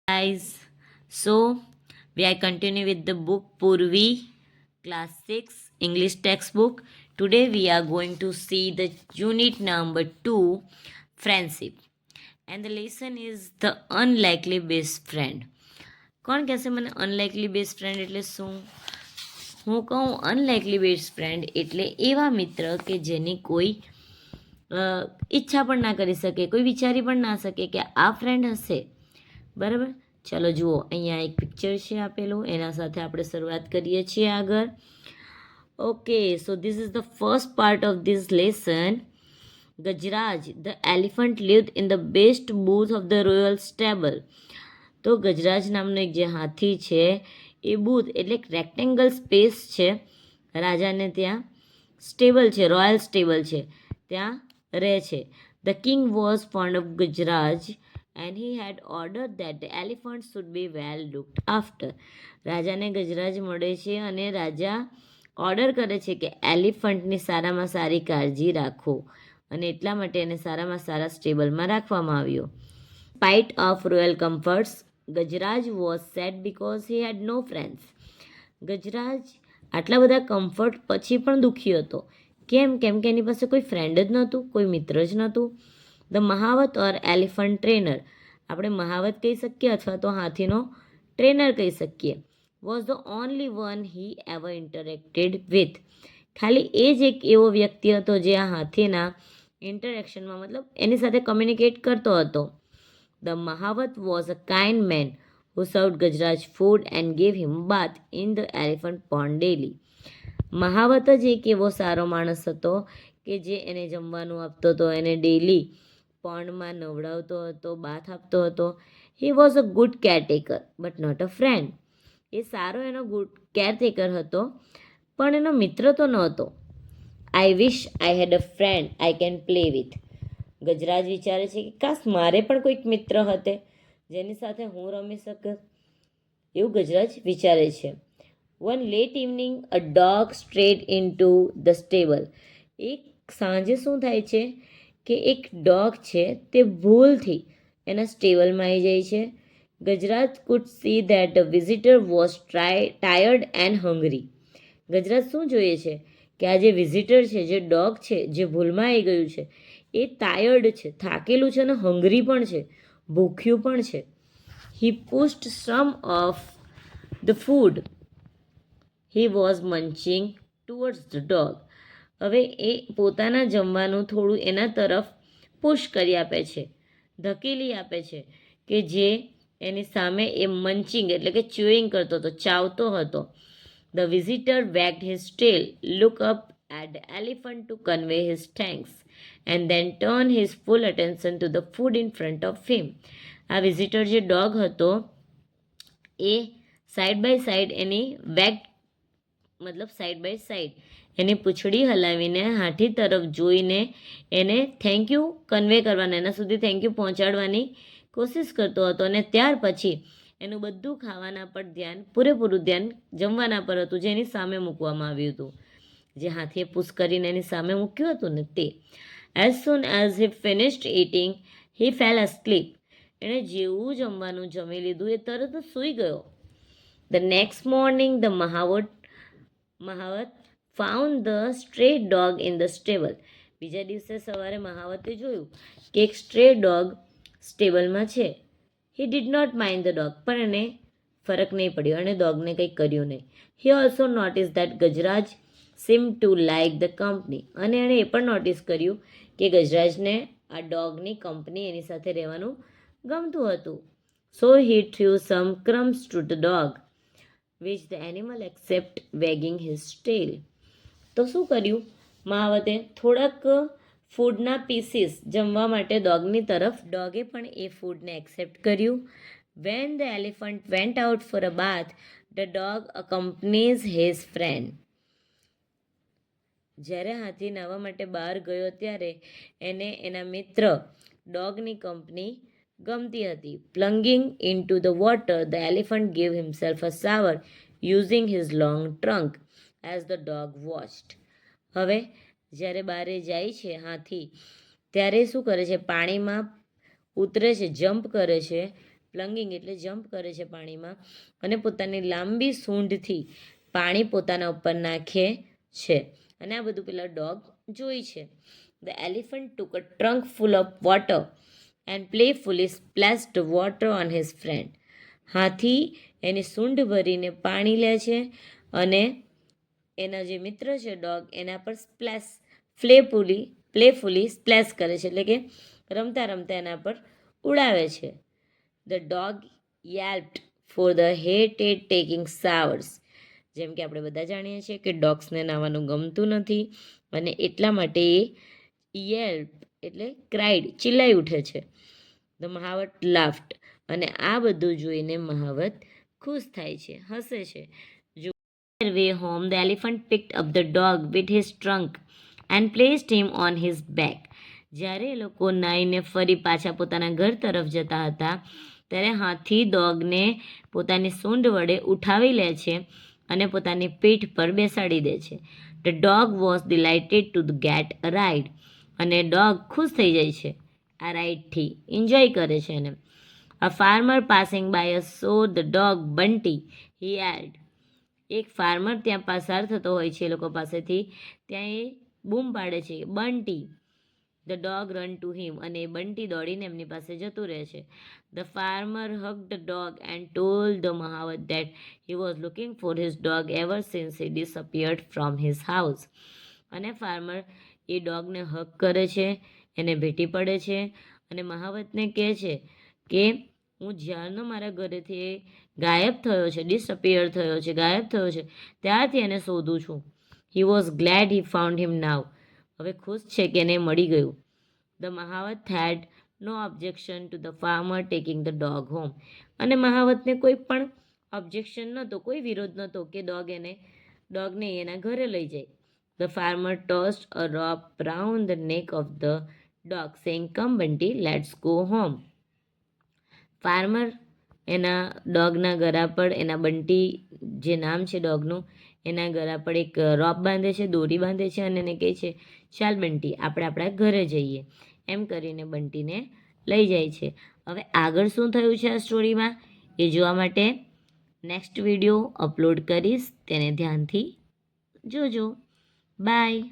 Guys, so we are continue with the book Purvi, class 6 English textbook. Today we are going to see the unit number 2, friendship, and the lesson is the unlikely best friend. કોણ કહેશે મને અનલાઇકલી best friend એટલે શું? હું કહું અનલાઇકલી best friend એટલે એવા મિત્ર કે જેની કોઈ ઈચ્છા પણ ના કરી શકે, કોઈ વિચારી પણ ના શકે કે આ ફ્રેન્ડ હશે. બરાબર, ચાલો જુઓ, અહીંયા એક પિક્ચર છે આપેલું, એના સાથે આપણે શરૂઆત કરીએ છીએ આગળ. Okay, so this is the first part of this lesson. Gajraj the elephant lived in the best booth of the royal stable. તો ગજરાજ નામનો એક જે હાથી છે એ બૂથ એટલે રેક્ટેંગલ સ્પેસ છે, રાજાને ત્યાં સ્ટેબલ છે, રોયલ સ્ટેબલ છે, ત્યાં રહે છે. The king was found of Gajraj and he had ordered that the elephant should be well looked after. રાજાને ગજરાજ મળે છે અને રાજા ઓર્ડર કરે છે કે એલિફન્ટની સારામાં સારી કાળજી રાખો, અને એટલા માટે એને સારામાં સારા સ્ટેબલમાં રાખવામાં આવ્યો. Spite of royal comforts, Gajraj was sad because he had no friends. Gajraj આટલા બધા કમ્ફર્ટ પછી પણ દુઃખી હતો. કેમ કે એની પાસે કોઈ ફ્રેન્ડ જ નહોતું, કોઈ મિત્ર જ નહોતું. The mahout or elephant trainer, આપણે મહાવત કહી શકીએ અથવા તો હાથીનો ટ્રેનર કહી શકીએ, was the only one he ever interacted with. ખાલી એ જ એક એવો વ્યક્તિ હતો જે આ હાથીના ઇન્ટરેક્શનમાં મતલબ એની સાથે કમ્યુનિકેટ કરતો હતો. The mahavat was a kind man who served Gajraj food and gave him bath in the elephant pond daily. મહાવત જ એક એવો સારો માણસ હતો કે જે એને જમવાનું આપતો હતો, એને ડેલી પોન્ડમાં નવડાવતો હતો, બાથ આપતો હતો. He was a good caretaker but not a friend. એ સારો એનો ગુડ કેરટેકર હતો પણ એનો મિત્ર તો નહોતો. I wish I had a friend I can play with. Gajraj વિચારે છે કે કાશ મારે પણ કોઈક મિત્ર હતે જેની સાથે હું રમી શકત, એવું ગજરાજ વિચારે છે. One late evening a dog strayed into the stable. એક સાંજે શું થાય છે કે એક ડોગ છે તે ભૂલથી એના સ્ટેબલમાં આવી જાય છે. Gajraj food C that the visitor was tired and હંગરી. Gajraj શું જોઈએ છે કે આ જે વિઝિટર છે, જે ડોગ છે, જે ભૂલમાં આવી ગયું છે, એ ટાયર્ડ છે, થાકેલું છે અને હંગરી પણ છે, ભૂખ્યું પણ છે. He pushed some of the food he was munching towards the dog. હવે એ પોતાના જમવાનું થોડું એના તરફ પુશ કરી આપે છે, ધકેલી આપે છે, કે જે એની સામે એ મંચિંગ એટલે કે ચ્યુઇંગ કરતો હતો, ચાવતો હતો. The visitor wagged his tail, look up at the elephant to convey his thanks and then turn his full attention to the food in front of him. આ વિઝિટર જે ડોગ હતો એ સાઈડ બાય સાઈડ એની wag મતલબ side by side એની પૂંછડી હલાવીને હાથી તરફ જોઈને એને થેન્ક યુ કન્વે કરવાના, એના સુધી થેન્ક યુ પહોંચાડવાની કોશિશ કરતો હતો. અને ત્યાર પછી એનું બધું ખાવાના પર ધ્યાન, પૂરેપૂરું ધ્યાન જમવાના પર હતું જે એની સામે મૂકવામાં આવ્યું હતું, જે હાથીએ પુશ કરીને એની સામે મૂક્યું હતું ને તે. As soon as he finished eating he fell asleep. એણે જેવું જમવાનું જમી લીધું એ તરત જ સૂઈ ગયો. The next morning the mahavat found the stray dog in the stable. બીજા દિવસે સવારે મહાવતે જોયું કે એક સ્ટ્રે ડોગ સ્ટેબલમાં છે. He did not mind the dog, પણ એને ફરક નહીં પડ્યો, અને ડોગને કંઈ કર્યું નહીં. He also notice that Gajraj sim two like the company. અને એણે એ પણ નોટિસ કર્યું કે ગજરાજને આ ડોગની કંપની, એની સાથે રહેવાનું ગમતું હતું. So he threw some crumbs to the dog which the animal accept wagging his tail. તો શું કર્યું મહાવતે? થોડાક ફૂડના પીસીસ જમવા માટે ડોગની તરફ, ડોગે પણ એ ફૂડને એક્સેપ્ટ કર્યું. When the elephant went out for a bath the dog accompanies his friend. જ્યારે હાથી નાહવા માટે બહાર ગયો ત્યારે એને એના મિત્ર ડોગની કંપની ગમતી હતી. Plunging into the water the elephant gave himself a shower using his long trunk as the dog watched. હવે જ્યારે બહારે જાય છે હાથી, ત્યારે શું કરે છે? પાણીમાં ઉતરે છે, જમ્પ કરે છે, પ્લંગિંગ એટલે જમ્પ કરે છે પાણીમાં અને પોતાની લાંબી સૂંઢથી પાણી પોતાના ઉપર નાખે છે અને આ બધું પેલા ડોગ જોઈ છે. The elephant took a trunk full of water and playfully splashed water on his friend. હાથી એની સૂંઢ ભરીને પાણી લે છે અને એના જે મિત્ર છે ડોગ એના પર પ્લેફુલી સ્પ્લેશ કરે છે, એટલે કે રમતા રમતા એના પર ઉડાવે છે. The dog yelped for the hated taking showers. જેમ કે આપણે બધા જાણીએ છીએ કે ડોગ્સને નાહવાનું ગમતું નથી અને એટલા માટે એ યેલ્પ એટલે ક્રાઇડ ચિલ્લાઈ ઉઠે છે. ધ મહાવત લાફ્ટ અને આ બધું જોઈને મહાવત ખુશ થાય છે, હસે છે. Way home, the elephant picked up the dog with his trunk and placed him on his back. જ્યારે એ લોકો નાઈને ફરી પાછા પોતાના ઘર તરફ જતા હતા ત્યારે હાથી ડોગને પોતાની સૂંઢ વડે ઉઠાવી લે છે અને પોતાની પીઠ પર બેસાડી દે છે. The dog was delighted to get a ride. અને ડોગ ખુશ થઈ જાય છે આ રાઈડથી, એન્જોય કરે છે એને. A farmer passing by saw the dog Bunty. He yelled. એક ફાર્મર ત્યાં પસાર થતો હોય છે એ લોકો પાસેથી, ત્યાં એ બૂમ પાડે છે Bunty. The dog run to him અને બંટી દોડીને એમની પાસે જતું રહે છે. The farmer hugged the dog and told the mahavat that he was looking for his dog ever since he disappeared from his house. અને ફાર્મર એ ડોગને હગ કરે છે, એને ભેટી પડે છે અને મહાવતને કહે છે કે હું જ્યારનો મારા ઘરેથી ગાયબ થયો છે, ડિસઅપિયર થયો છે, ગાયબ થયો છે, ત્યારથી એને શોધું છું. He was glad he found him now. હવે ખુશ છે કે એને મળી ગયું. The mahavat had no objection to the farmer taking the dog home. અને મહાવતને કોઈ પણ ઓબ્જેક્શન નહોતો, કોઈ વિરોધ નહોતો કે ડોગને એના ઘરે લઈ જાય. The farmer tossed a rope round the neck of the dog saying come Bunty let's go home. Farmer એના ડોગના ગળા પર, એના બંટી જે નામ છે ડોગનું, એના ગળા પર એક રોપ બાંધે છે, દોરી બાંધે છે અને એને કહે છે ચાલ બંટી આપણે આપણા ઘરે જઈએ. એમ કરીને બંટીને લઈ જાય છે. હવે આગળ શું થયું છે આ સ્ટોરીમાં એ જોવા માટે નેક્સ્ટ વિડીયો અપલોડ કરીશ, તેને ધ્યાનથી જોજો. બાય.